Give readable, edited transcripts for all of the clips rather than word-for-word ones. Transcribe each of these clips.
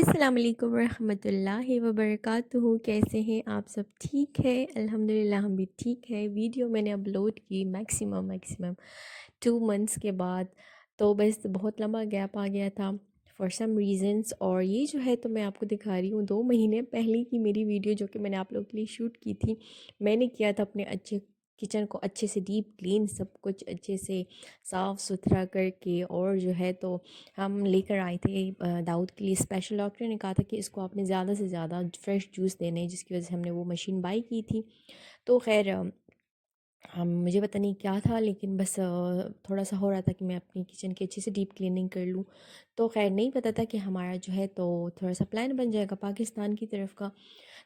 السلام علیکم ورحمۃ اللہ وبرکاتہ، کیسے ہیں آپ؟ سب ٹھیک ہے؟ الحمدللہ ہم بھی ٹھیک ہے۔ ویڈیو میں نے اپلوڈ کی میکسیمم 2 منتھس کے بعد، تو بس بہت لمبا گیپ آ گیا تھا فار سم ریزنس، اور یہ جو ہے تو میں آپ کو دکھا رہی ہوں 2 مہینے پہلے کی میری ویڈیو جو کہ میں نے آپ لوگوں کے لیے شوٹ کی تھی۔ میں نے کیا تھا اپنے کچن کو اچھے سے ڈیپ کلین، سب کچھ اچھے سے صاف ستھرا کر کے، اور جو ہے تو ہم لے کر آئے تھے داؤد کے لیے اسپیشل۔ ڈاکٹر نے کہا تھا کہ اس کو آپ نے زیادہ سے زیادہ فریش جوس دینے، جس کی وجہ سے ہم نے وہ مشین بائی کی تھی۔ تو خیر ہم مجھے پتہ نہیں کیا تھا، لیکن بس تھوڑا سا ہو رہا تھا کہ میں اپنی کچن کی اچھے سے ڈیپ کلیننگ کر لوں۔ تو خیر نہیں پتہ تھا کہ ہمارا جو ہے تو تھوڑا سا پلان بن جائے گا پاکستان کی طرف کا۔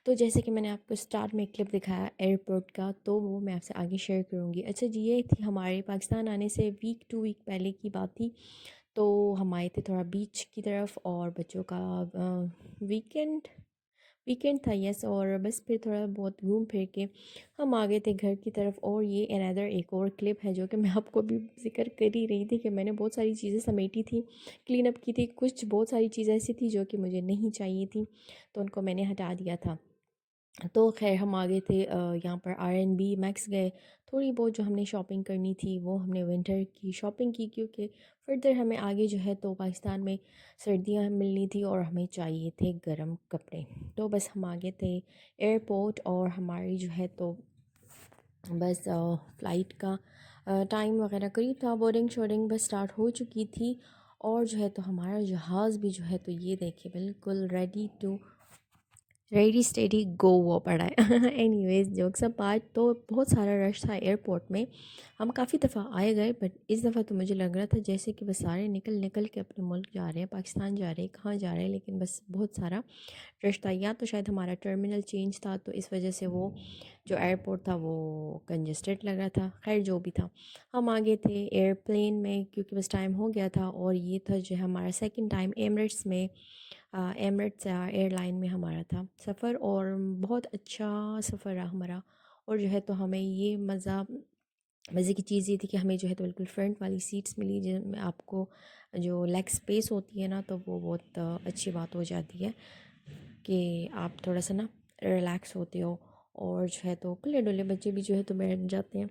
تو جیسے کہ میں نے آپ کو اسٹارٹ میں کلپ دکھایا ایئرپورٹ کا، تو وہ میں آپ سے آگے شیئر کروں گی۔ اچھا جی، یہ تھی ہمارے پاکستان آنے سے ویک پہلے کی بات تھی۔ تو ہم آئے تھے تھوڑا بیچ کی طرف، اور بچوں کا ویکینڈ تھا، یس، اور بس پھر تھوڑا بہت گھوم پھر کے ہم آ گئے تھے گھر کی طرف۔ اور یہ اندر ایک اور کلپ ہے جو کہ میں آپ کو بھی ذکر کر ہی رہی تھی کہ میں نے بہت ساری چیزیں سمیٹی تھی، کلین اپ کی تھی، کچھ بہت ساری چیزیں ایسی تھی جو کہ مجھے نہیں چاہیے تھی، تو ان کو میں نے ہٹا دیا تھا۔ تو خیر ہم آگے تھے یہاں پر R&B میکس گئے، تھوڑی بہت جو ہم نے شاپنگ کرنی تھی وہ ہم نے ونٹر کی شاپنگ کی، کیونکہ فردر ہمیں آگے جو ہے تو پاکستان میں سردیاں ملنی تھی اور ہمیں چاہیے تھے گرم کپڑے۔ تو بس ہم آگے تھے ایئرپورٹ، اور ہماری جو ہے تو بس فلائٹ کا ٹائم وغیرہ قریب تھا، بورڈنگ شورڈنگ بس اسٹارٹ ہو چکی تھی، اور جو ہے تو ہمارا جہاز بھی جو ہے تو یہ دیکھے بالکل ریڈی اسٹیڈی گو وہ پڑا ہے۔ اینی ویز جوکس اپارٹ، تو بہت سارا رش تھا ایئرپورٹ میں۔ ہم کافی دفعہ آئے گئے، بٹ اس دفعہ تو مجھے لگ رہا تھا جیسے کہ بس سارے نکل کے اپنے ملک جا رہے ہیں، پاکستان جا رہے ہیں، کہاں جا رہے ہیں، لیکن بس بہت سارا رش تھا۔ یا تو شاید ہمارا ٹرمینل چینج تھا، تو اس وجہ سے وہ جو ایئرپورٹ تھا وہ کنجسٹڈ لگ رہا تھا۔ خیر جو بھی تھا، ہم آگے تھے ایئرپلین میں، کیونکہ بس ٹائم ہو گیا تھا، اور یہ تھا جو ہمارا second time Emirates airline میں ہمارا تھا سفر، اور بہت اچھا سفر رہا ہمارا۔ اور جو ہے تو ہمیں یہ مزے کی چیز یہ تھی کہ ہمیں جو ہے تو بالکل فرنٹ والی سیٹس ملی، جن میں آپ کو جو لیگ اسپیس ہوتی ہے نا، تو وہ بہت اچھی بات ہو جاتی ہے کہ آپ تھوڑا سا نا ریلیکس ہوتے ہو، اور جو ہے تو کھلے ڈولے بچے بھی جو ہے تو بیٹھ جاتے ہیں۔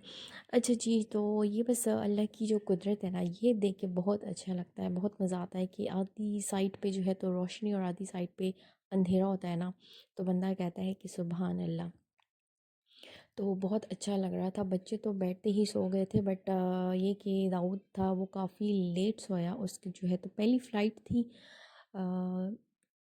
اچھا جی، تو یہ بس اللہ کی جو قدرت ہے نا، یہ دیکھ کے بہت اچھا لگتا ہے، بہت مزہ آتا ہے کہ آدھی سائڈ پہ جو ہے تو روشنی اور آدھی سائڈ پہ اندھیرا ہوتا ہے نا، تو بندہ کہتا ہے کہ سبحان اللہ۔ تو بہت اچھا لگ رہا تھا، بچے تو بیٹھتے ہی سو گئے تھے، بٹ یہ کہ داؤد تھا وہ کافی لیٹ سویا، اس کی جو ہے تو پہلی فلائٹ تھی۔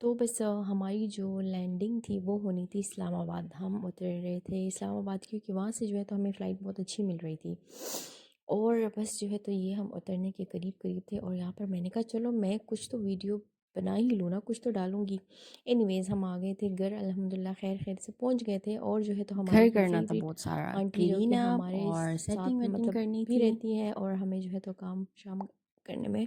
تو بس ہماری جو لینڈنگ تھی وہ ہونی تھی اسلام آباد، ہم اتر رہے تھے اسلام آباد، کیونکہ وہاں سے جو ہے تو ہمیں فلائٹ بہت اچھی مل رہی تھی، اور بس جو ہے تو یہ ہم اترنے کے قریب تھے، اور یہاں پر میں نے کہا چلو میں کچھ تو ویڈیو بنا ہی لوں نا، کچھ تو ڈالوں گی۔ اینی ویز ہم آ گئے تھے گھر، الحمدللہ خیر سے پہنچ گئے تھے، اور جو ہے تو ہماری گھر جو کرنا تھا فیوریٹ بہت سارا آنٹی جو کلین کہ اپ ہمارے اور سیٹنگ ساتھ ویٹنگ مطلب کرنی بھی تھی. رہتی ہے، اور ہمیں جو ہے تو کام شام کرنے میں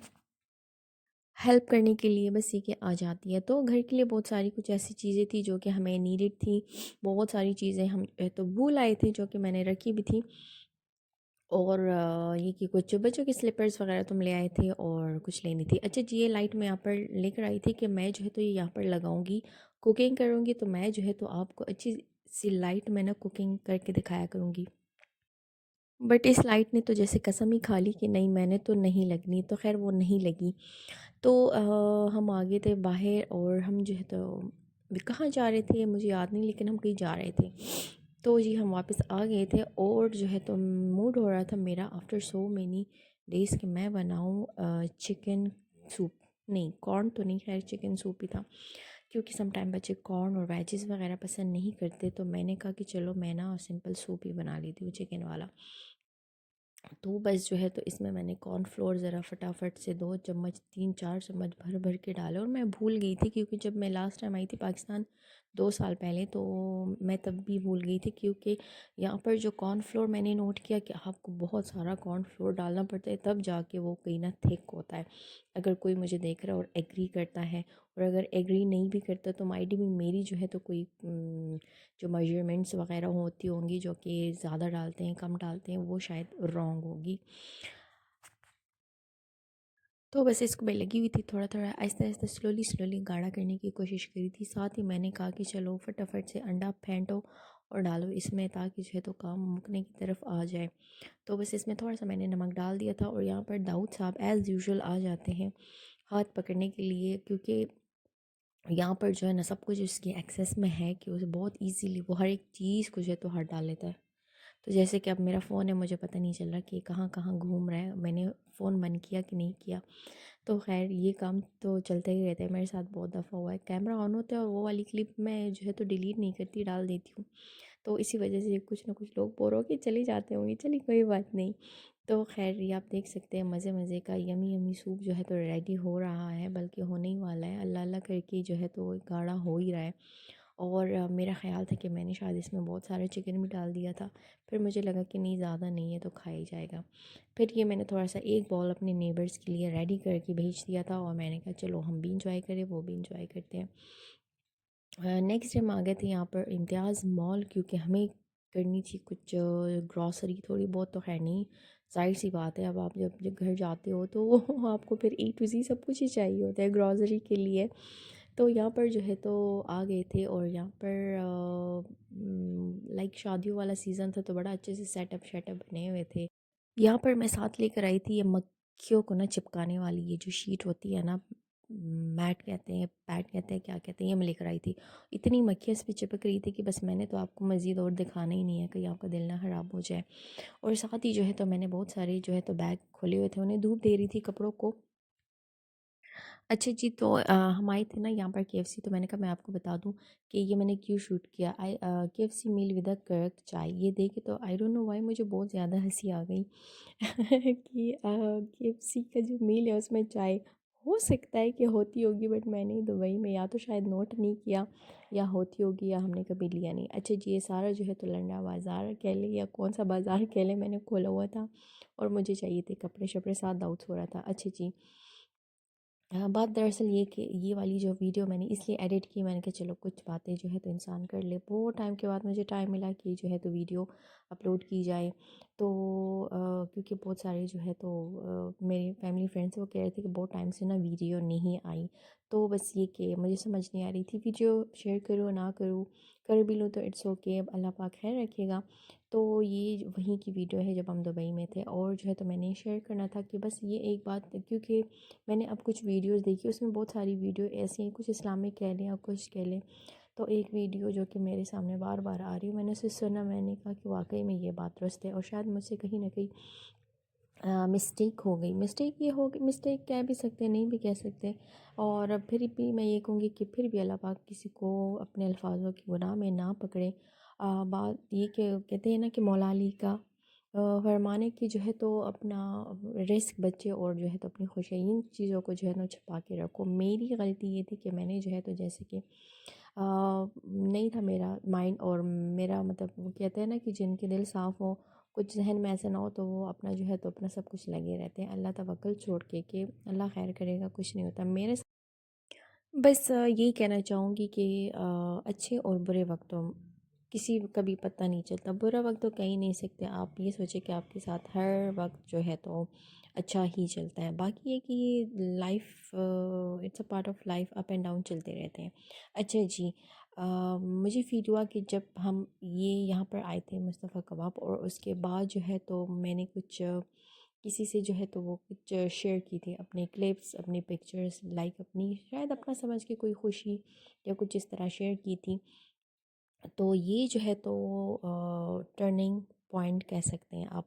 ہیلپ کرنے کے لیے بس یہ کہ آ جاتی ہے۔ تو گھر کے لیے بہت ساری کچھ ایسی چیزیں تھیں جو کہ ہمیں نیڈڈ تھی، بہت ساری چیزیں ہم تو بھول آئے تھے جو کہ میں نے رکھی بھی تھی، اور یہ کہ کچھ بچوں کے سلیپرز وغیرہ تم لے آئے تھے اور کچھ لینی تھی۔ اچھا جی، یہ لائٹ میں یہاں پر لے کر آئی تھی کہ میں جو ہے تو یہ یہاں پر لگاؤں گی، کوکنگ کروں گی، تو میں جو ہے تو آپ کو اچھی سی لائٹ میں نا کوکنگ کر کے دکھایا کروں گی۔ بٹ اس لائٹ نے تو جیسے قسم ہی کھا لی کہ نہیں میں نے تو نہیں لگنی، تو خیر وہ نہیں لگی۔ تو ہم آگے تھے باہر، اور ہم جو ہے تو کہاں جا رہے تھے مجھے یاد نہیں، لیکن ہم کہیں جا رہے تھے۔ تو جی ہم واپس آ گئے تھے، اور جو ہے تو موڈ ہو رہا تھا میرا آفٹر سو مینی ڈیز کہ میں بناؤں چکن سوپ، نہیں کارن تو نہیں، خیر چکن سوپ ہی تھا، کیونکہ سم ٹائم بچے کارن اور ویجز وغیرہ پسند نہیں کرتے، تو میں نے کہا کہ چلو میں نا سمپل سوپ ہی بنا لیتی ہوں چکن والا۔ تو بس جو ہے تو اس میں نے کارن فلور ذرا فٹافٹ سے 2 چمچ 3 4 چمچ بھر کے ڈالے، اور میں بھول گئی تھی کیونکہ جب میں لاسٹ ٹائم آئی تھی پاکستان 2 سال پہلے، تو میں تب بھی بھول گئی تھی، کیونکہ یہاں پر جو کارن فلور میں نے نوٹ کیا کہ آپ کو بہت سارا کارن فلور ڈالنا پڑتا ہے، تب جا کے وہ کہیں نہ تھک ہوتا ہے۔ اگر کوئی مجھے دیکھ رہا ہے اور ایگری کرتا ہے، اور اگر ایگری نہیں بھی کرتا تو مائٹ بھی میری جو ہے تو کوئی جو میجرمنٹس وغیرہ ہوتی ہوں گی جو کہ زیادہ ڈالتے ہیں کم ڈالتے ہیں، وہ شاید رانگ ہوگی۔ تو بس اس کو میں لگی ہوئی تھی، تھوڑا تھوڑا آہستہ آہستہ سلولی گاڑھا کرنے کی کوشش کری تھی. ساتھ ہی میں نے کہا کہ چلو فٹافٹ سے انڈا پھینٹو اور ڈالو اس میں، تاکہ جو ہے تو کام مکنے کی طرف آ جائے. تو بس اس میں تھوڑا سا میں نے نمک ڈال دیا تھا، اور یہاں پر داؤد صاحب ایز یوزول آ جاتے ہیں ہاتھ پکڑنے کے لیے، کیونکہ یہاں پر جو ہے نا سب کچھ اس کی ایکسیس میں ہے کہ اسے بہت ایزیلی وہ ہر ایک چیز کو جو ہے تو ہاتھ ڈال لیتا ہے. تو جیسے کہ اب میرا فون ہے، مجھے پتہ نہیں چل رہا کہ کہاں کہاں گھوم رہا ہے، میں نے فون بند کیا کہ نہیں کیا. تو خیر یہ کام تو چلتا ہی رہتا ہے، میرے ساتھ بہت دفعہ ہوا ہے. کیمرہ آن ہوتا ہے اور وہ والی کلپ میں جو ہے تو ڈیلیٹ نہیں کرتی، ڈال دیتی ہوں. تو اسی وجہ سے کچھ نہ کچھ لوگ بور ہو کے چلے جاتے ہوں گے، چلیے کوئی بات نہیں. تو خیر یہ آپ دیکھ سکتے ہیں مزے مزے کا یمی سوپ جو ہے تو ریڈی ہو رہا ہے، بلکہ ہونے ہی والا ہے. اللہ اللہ کر کے جو ہے تو گاڑھا ہو ہی رہا ہے. اور میرا خیال تھا کہ میں نے شاید اس میں بہت سارے چکن بھی ڈال دیا تھا، پھر مجھے لگا کہ نہیں زیادہ نہیں ہے تو کھایا ہی جائے گا. پھر یہ میں نے تھوڑا سا ایک بال اپنے نیبرز کے لیے ریڈی کر کے بھیج دیا تھا، اور میں نے کہا چلو ہم بھی انجوائے کریں، وہ بھی انجوائے کرتے ہیں. نیکسٹ ڈے ہم آ گئے تھے یہاں پر امتیاز مال، کیونکہ ہمیں کرنی تھی کچھ گراسری تھوڑی بہت. تو خیر نہیں، ظاہر سی بات ہے اب آپ جب گھر جاتے ہو تو آپ کو پھر A to Z سب کچھ ہی چاہیے ہوتا ہے گراسری کے لیے. تو یہاں پر جو ہے تو آ گئے تھے، اور یہاں پر لائک شادیوں والا سیزن تھا، تو بڑا اچھے سے سیٹ اپ بنے ہوئے تھے. یہاں پر میں ساتھ لے کر آئی تھی یہ مکھیوں کو نا چپکانے والی یہ جو شیٹ ہوتی ہے نا، میٹ کہتے ہیں، پیٹ کہتے ہیں، کیا کہتے ہیں، یہ میں لے کر آئی تھی. اتنی مکھیاں اس پہ چپک رہی تھی کہ بس میں نے تو آپ کو مزید اور دکھانا ہی نہیں ہے کہ آپ کا دل نہ خراب ہو جائے. اور ساتھ ہی جو ہے تو میں نے بہت سارے جو ہے تو بیگ کھولے ہوئے تھے، انہیں دھوپ دے رہی تھی کپڑوں کو. اچھا جی، تو ہم آئے تھے نا یہاں پر KFC. تو میں نے کہا میں آپ کو بتا دوں کہ یہ میں نے کیوں شوٹ کیا. KFC میل ود کرک چائے، یہ دیکھے تو آئی ڈونٹ نو وائی مجھے بہت زیادہ ہنسی آ گئی کہ KFC کا جو میل ہے اس میں چائے ہو سکتا ہے کہ ہوتی ہوگی، بٹ میں نے دبئی میں یا تو شاید نوٹ نہیں کیا، یا ہوتی ہوگی یا ہم نے کبھی لیا نہیں. اچھا جی، یہ سارا جو ہے تو لنڈا بازار کہہ لیں یا کون سا بازار کہہ لیں، میں نے کھولا ہوا تھا، اور مجھے چاہیے تھے کپڑے شپڑے، ساتھ داؤد ہو رہا تھا. اچھا جی، بات دراصل یہ کہ یہ والی جو ویڈیو میں نے اس لیے ایڈٹ کی، میں نے کہا چلو کچھ باتیں جو ہے تو انسان کر لے. بہت ٹائم کے بعد مجھے ٹائم ملا کہ جو ہے تو ویڈیو اپلوڈ کی جائے. تو کیونکہ بہت سارے جو ہے تو میرے فیملی فرینڈس وہ کہہ رہے تھے کہ بہت ٹائم سے نا ویڈیو نہیں آئی. تو بس یہ کہ مجھے سمجھ نہیں آ رہی تھی ویڈیو شیئر کروں نہ کروں، کر بھی لوں تو اٹس اوکے، اب اللہ پاک خیر رکھے گا. تو یہ وہیں کی ویڈیو ہے جب ہم دبئی میں تھے، اور جو ہے تو میں نے شیئر کرنا تھا کہ بس یہ ایک بات، کیونکہ میں نے اب کچھ ویڈیوز دیکھی، اس میں بہت ساری ویڈیو ایسی ہیں، کچھ اسلامک کہہ لیں اور کچھ کہہ لیں. تو ایک ویڈیو جو کہ میرے سامنے بار بار آ رہی ہے، میں نے اسے سنا، میں نے کہا کہ واقعی میں یہ بات درست ہے، اور شاید مجھ سے کہیں نہ کہیں مسٹیک ہو گئی. مسٹیک یہ ہو گئی، مسٹیک کہہ بھی سکتے نہیں بھی کہہ سکتے. اور پھر بھی میں یہ کہوں گی کہ پھر بھی اللہ پاک کسی کو اپنے الفاظوں کی گناہ میں نہ پکڑے. بات یہ کہ کہتے ہیں نا کہ مولا علی کا فرمانے کی جو ہے تو اپنا رزق بچے، اور جو ہے تو اپنی خوشی ان چیزوں کو جو ہے نا چھپا کے رکھو. میری غلطی یہ تھی کہ میں نے جو ہے تو جیسے کہ نہیں تھا میرا مائنڈ، اور میرا مطلب وہ کہتے ہیں نا کہ جن کے دل صاف ہو، کچھ ذہن میں ایسا نہ ہو، تو وہ اپنا جو ہے تو اپنا سب کچھ لگے رہتے ہیں اللہ توکل چھوڑ کے کہ اللہ خیر کرے گا، کچھ نہیں ہوتا میرے. بس یہی کہنا چاہوں گی کہ اچھے اور برے وقتوں کسی کا بھی پتہ نہیں چلتا. برا وقت تو کہیں نہیں سکتے، آپ یہ سوچیں کہ آپ کے ساتھ ہر وقت جو ہے تو اچھا ہی چلتا ہے. باقی یہ کہ یہ life it's a part of life, up and down چلتے رہتے ہیں. اچھا جی، مجھے فیل ہوا کہ جب ہم یہاں پر آئے تھے مصطفیٰ کباب، اور اس کے بعد جو ہے تو میں نے کچھ کسی سے جو ہے تو وہ کچھ شیئر کی تھی، اپنے کلپس، اپنی پکچرز، لائک اپنی شاید اپنا سمجھ کے کوئی خوشی یا کچھ اس طرح شیئر کی تھی. تو یہ جو ہے تو ٹرننگ پوائنٹ کہہ سکتے ہیں آپ.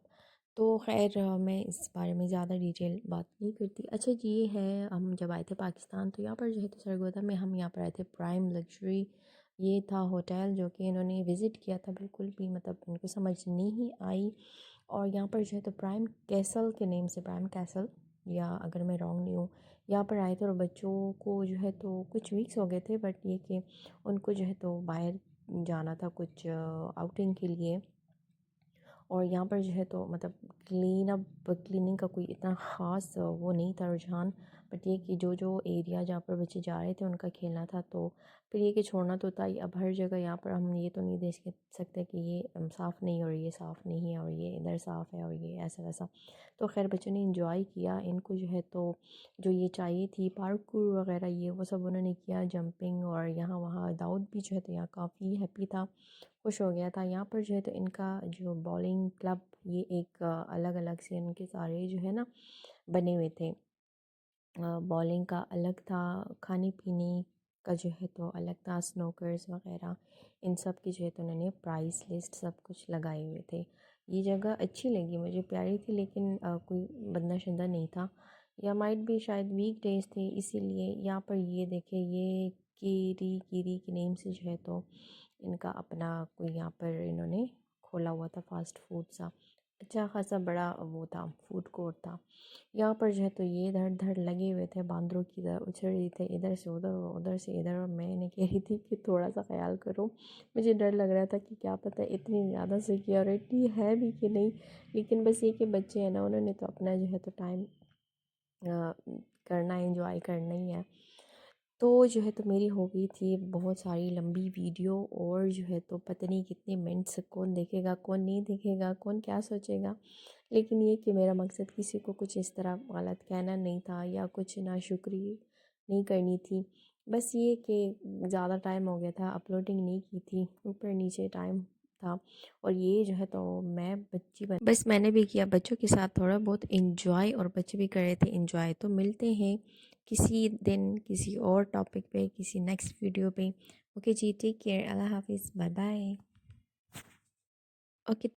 تو خیر میں اس بارے میں زیادہ ڈیٹیل بات نہیں کرتی. اچھا جی، یہ ہے ہم جب آئے تھے پاکستان، تو یہاں پر جو ہے تو سرگودا میں ہم یہاں پر آئے تھے پرائم لگژری، یہ تھا ہوٹل جو کہ انہوں نے وزٹ کیا تھا، بالکل بھی مطلب ان کو سمجھ نہیں آئی. اور یہاں پر جو ہے تو پرائم کیسل کے نیم سے، پرائم کیسل، یا اگر میں رانگ نہیں ہوں، یہاں پر آئے تھے. اور بچوں کو جو ہے تو کچھ ویکس ہو گئے تھے، بٹ یہ کہ ان کو جو ہے تو باہر جانا تھا کچھ آؤٹنگ کے لیے. اور یہاں پر جو ہے تو مطلب کلیننگ کا کوئی اتنا خاص وہ نہیں تھا رجحان، بٹ یہ کہ جو ایریا جہاں پر بچے جا رہے تھے ان کا کھیلنا تھا، تو پھر یہ کہ چھوڑنا تو تھا ہی۔ اب ہر جگہ یہاں پر ہم یہ تو نہیں دیکھ سکتے کہ یہ صاف نہیں اور یہ صاف نہیں ہے اور یہ ادھر صاف ہے اور یہ ایسا ویسا۔ تو خیر بچوں نے انجوائے کیا، ان کو جو ہے تو جو یہ چاہیے تھی پارکور وغیرہ یہ وہ سب انہوں نے کیا، جمپنگ اور یہاں وہاں۔ داؤد بھی جو ہے تو یہاں کافی ہیپی تھا، خوش ہو گیا تھا۔ یہاں پر جو ہے تو ان کا جو بالنگ کلب، یہ ایک الگ الگ سے ان کے سارے جو ہے نا بنے ہوئے تھے۔ بالنگ کا الگ تھا، کھانے پینے کا جو ہے تو الگ تھا، سنوکرز وغیرہ ان سب کی جو ہے تو انہوں نے پرائس لسٹ سب کچھ لگائے ہوئے تھے۔ یہ جگہ اچھی لگی مجھے، پیاری تھی، لیکن کوئی بندہ شندہ نہیں تھا، یا مائٹ بھی شاید ویک ڈیز تھے اسی لیے۔ یہاں پر یہ دیکھیں، یہ کیری کے نیم سے جو ہے تو ان کا اپنا کوئی یہاں پر انہوں نے کھولا ہوا تھا فاسٹ فوڈ سا، اچھا خاصا بڑا وہ تھا، فوڈ کورٹ تھا۔ یہاں پر جو ہے تو یہ ادھر دھڑ لگے ہوئے تھے، باندروں کی طرح اچھل رہے تھے، ادھر سے ادھر اور ادھر سے ادھر، اور میں نے کہہ رہی تھی کہ تھوڑا سا خیال کرو، مجھے ڈر لگ رہا تھا کہ کیا پتہ اتنی زیادہ سیکیورٹی ہے بھی کہ نہیں، لیکن بس یہ کہ بچے ہیں نا، انہوں نے تو اپنا جو ہے تو ٹائم کرنا ہے، انجوائے کرنا ہی ہے۔ تو جو ہے تو میری ہو گئی تھی بہت ساری لمبی ویڈیو، اور جو ہے تو پتہ نہیں کتنے منٹس، کون دیکھے گا کون نہیں دیکھے گا، کون کیا سوچے گا، لیکن یہ کہ میرا مقصد کسی کو کچھ اس طرح غلط کہنا نہیں تھا یا کچھ ناشکری نہیں کرنی تھی، بس یہ کہ زیادہ ٹائم ہو گیا تھا، اپلوڈنگ نہیں کی تھی، اوپر نیچے ٹائم تھا، اور یہ جو ہے تو میں بچی بس میں نے بھی کیا بچوں کے ساتھ تھوڑا بہت انجوائے، اور بچے بھی کر رہے تھے انجوائے۔ تو ملتے ہیں کسی دن کسی اور ٹاپک پہ، کسی نیکسٹ ویڈیو پہ۔ اوکے جی، ٹیک کیئر، اللہ حافظ، بائے بائے۔ اوکے۔